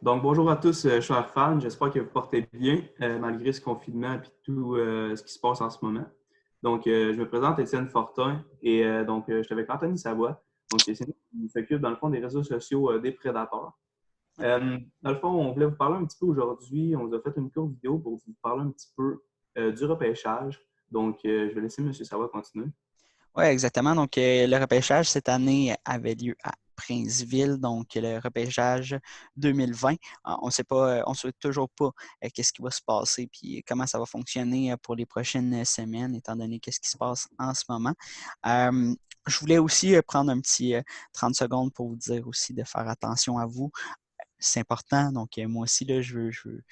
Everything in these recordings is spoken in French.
Donc, bonjour à tous, chers fans. J'espère que vous portez bien malgré ce confinement et tout ce qui se passe en ce moment. Donc, je me présente Étienne Fortin et je suis avec Anthony Savoie. Donc, c'est nous qui s'occupe, dans le fond, des réseaux sociaux des prédateurs. Dans le fond, on voulait vous parler un petit peu aujourd'hui. On vous a fait une courte vidéo pour vous parler un petit peu du repêchage. Donc, je vais laisser M. Savoie continuer. Oui, exactement. Donc, le repêchage cette année avait lieu à Princeville, donc le repêchage 2020. On ne sait pas, on ne sait toujours pas qu'est-ce qui va se passer puis comment ça va fonctionner pour les prochaines semaines, étant donné qu'est-ce qui se passe en ce moment. Je voulais aussi prendre un petit 30 secondes pour vous dire aussi de faire attention à vous. C'est important. Donc, moi aussi, là, je veux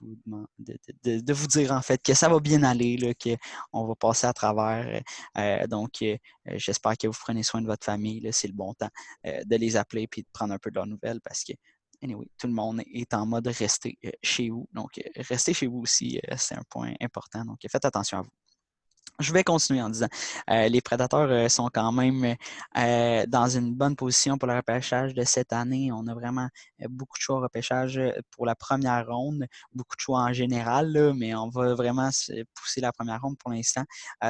vous demander de vous dire en fait que ça va bien aller, là, qu'on va passer à travers. J'espère que vous prenez soin de votre famille. Là, c'est le bon temps de les appeler et de prendre un peu de leurs nouvelles parce que, anyway, tout le monde est en mode rester chez vous. Donc, restez chez vous aussi, c'est un point important. Donc, faites attention à vous. Je vais continuer en disant, les prédateurs sont quand même dans une bonne position pour le repêchage de cette année. On a vraiment beaucoup de choix au repêchage pour la première ronde, beaucoup de choix en général, là, mais on va vraiment pousser la première ronde pour l'instant.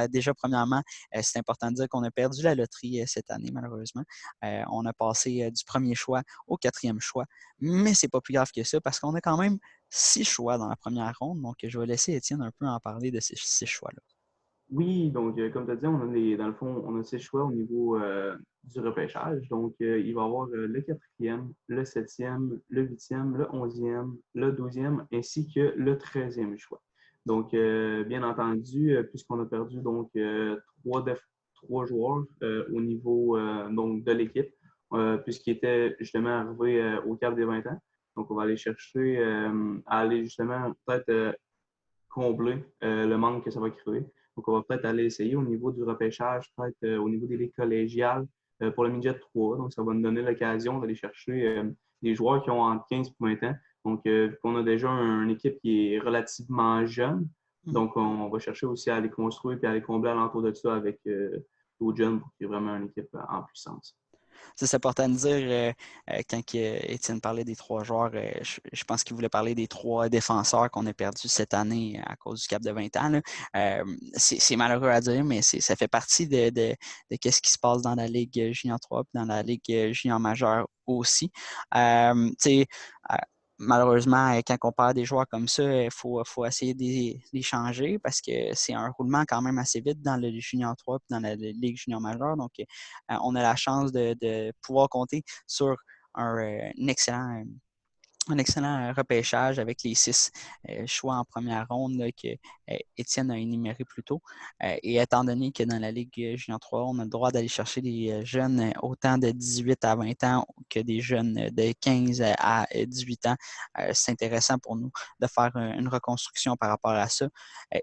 Déjà, premièrement, c'est important de dire qu'on a perdu la loterie cette année, malheureusement. On a passé du premier choix au quatrième choix, mais c'est pas plus grave que ça parce qu'on a quand même 6 choix dans la première ronde. Donc, je vais laisser Étienne un peu en parler de ces 6 choix-là. Oui, donc comme tu as dit, dans le fond, on a 6 choix au niveau du repêchage. Donc, il va y avoir le quatrième, le septième, le huitième, le onzième, le douzième, ainsi que le treizième choix. Donc, bien entendu, puisqu'on a perdu donc trois joueurs au niveau donc de l'équipe, puisqu'ils étaient justement arrivés au cap des 20 ans. Donc, on va aller chercher à aller justement peut-être combler le manque que ça va créer. Donc, on va peut-être aller essayer au niveau du repêchage, peut-être au niveau des ligues collégiales pour le midget 3. Donc, ça va nous donner l'occasion d'aller chercher des joueurs qui ont entre 15 et 20 ans. Donc, vu qu'on a déjà une équipe qui est relativement jeune, Mhm. donc on va chercher aussi à aller construire et à aller combler alentour de ça avec d'autres jeunes pour qu'il y ait vraiment une équipe en puissance. Ça, c'est important de dire, quand Étienne parlait des 3 joueurs, je pense qu'il voulait parler des 3 défenseurs qu'on a perdus cette année à cause du cap de 20 ans. Là. C'est malheureux à dire, mais ça fait partie de ce qui se passe dans la Ligue junior 3 et dans la Ligue junior majeure aussi. Tu sais, euh, malheureusement, quand on perd des joueurs comme ça, faut essayer de les changer parce que c'est un roulement quand même assez vite dans le junior 3 et dans la Ligue junior majeure. Donc, on a la chance de pouvoir compter sur un excellent repêchage avec les 6 choix en première ronde là, que Étienne a énuméré plus tôt. Et étant donné que dans la Ligue Junior 3, on a le droit d'aller chercher des jeunes autant de 18 à 20 ans que des jeunes de 15 à 18 ans, c'est intéressant pour nous de faire une reconstruction par rapport à ça,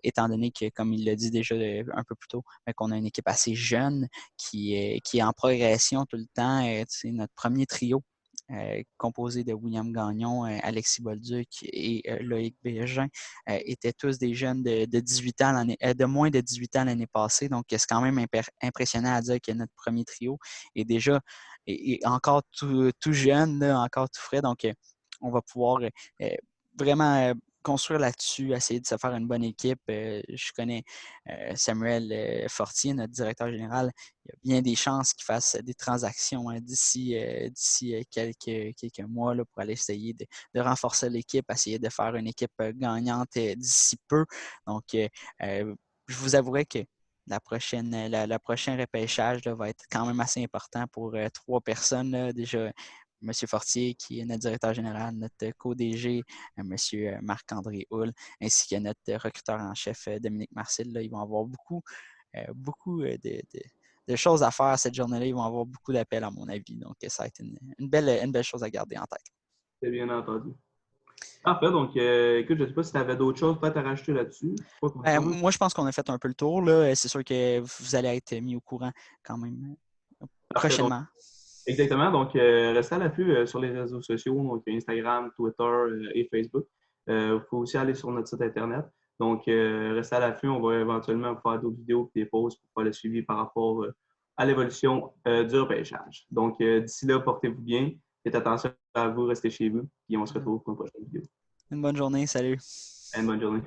étant donné que, comme il l'a dit déjà un peu plus tôt, qu'on a une équipe assez jeune qui est en progression tout le temps. C'est notre premier trio composé de William Gagnon, Alexis Bolduc et Loïc Bégin, étaient tous des jeunes de 18 ans de moins de 18 ans l'année passée. Donc, c'est quand même impressionnant à dire que notre premier trio est déjà encore tout jeune, là, encore tout frais. Donc, on va pouvoir vraiment construire là-dessus, essayer de se faire une bonne équipe. Je connais Samuel Fortier, notre directeur général. Il y a bien des chances qu'il fasse des transactions d'ici quelques mois là, pour aller essayer de renforcer l'équipe, essayer de faire une équipe gagnante d'ici peu. Donc, je vous avouerai que la prochaine repêchage là, va être quand même assez important pour 3 personnes. Là. Déjà, M. Fortier, qui est notre directeur général, notre co-DG, M. Marc-André Hull, ainsi que notre recruteur en chef, Dominique Marcel. Là, ils vont avoir beaucoup de choses à faire cette journée-là. Ils vont avoir beaucoup d'appels, à mon avis. Donc, ça va être une belle chose à garder en tête. C'est bien entendu. Parfait. Donc, écoute, je ne sais pas si tu avais d'autres choses peut-être à rajouter là-dessus. Moi, je pense qu'on a fait un peu le tour. Là. C'est sûr que vous allez être mis au courant quand même Parfait. Donc, prochainement. exactement. Donc, restez à l'affût sur les réseaux sociaux, donc Instagram, Twitter et Facebook. Il faut aussi aller sur notre site Internet. Donc, restez à l'affût. On va éventuellement faire d'autres vidéos et des posts pour faire le suivi par rapport à l'évolution du repêchage. Donc, d'ici là, portez-vous bien. Faites attention à vous, restez chez vous, puis on se retrouve pour une prochaine vidéo. Une bonne journée, salut. Une bonne journée.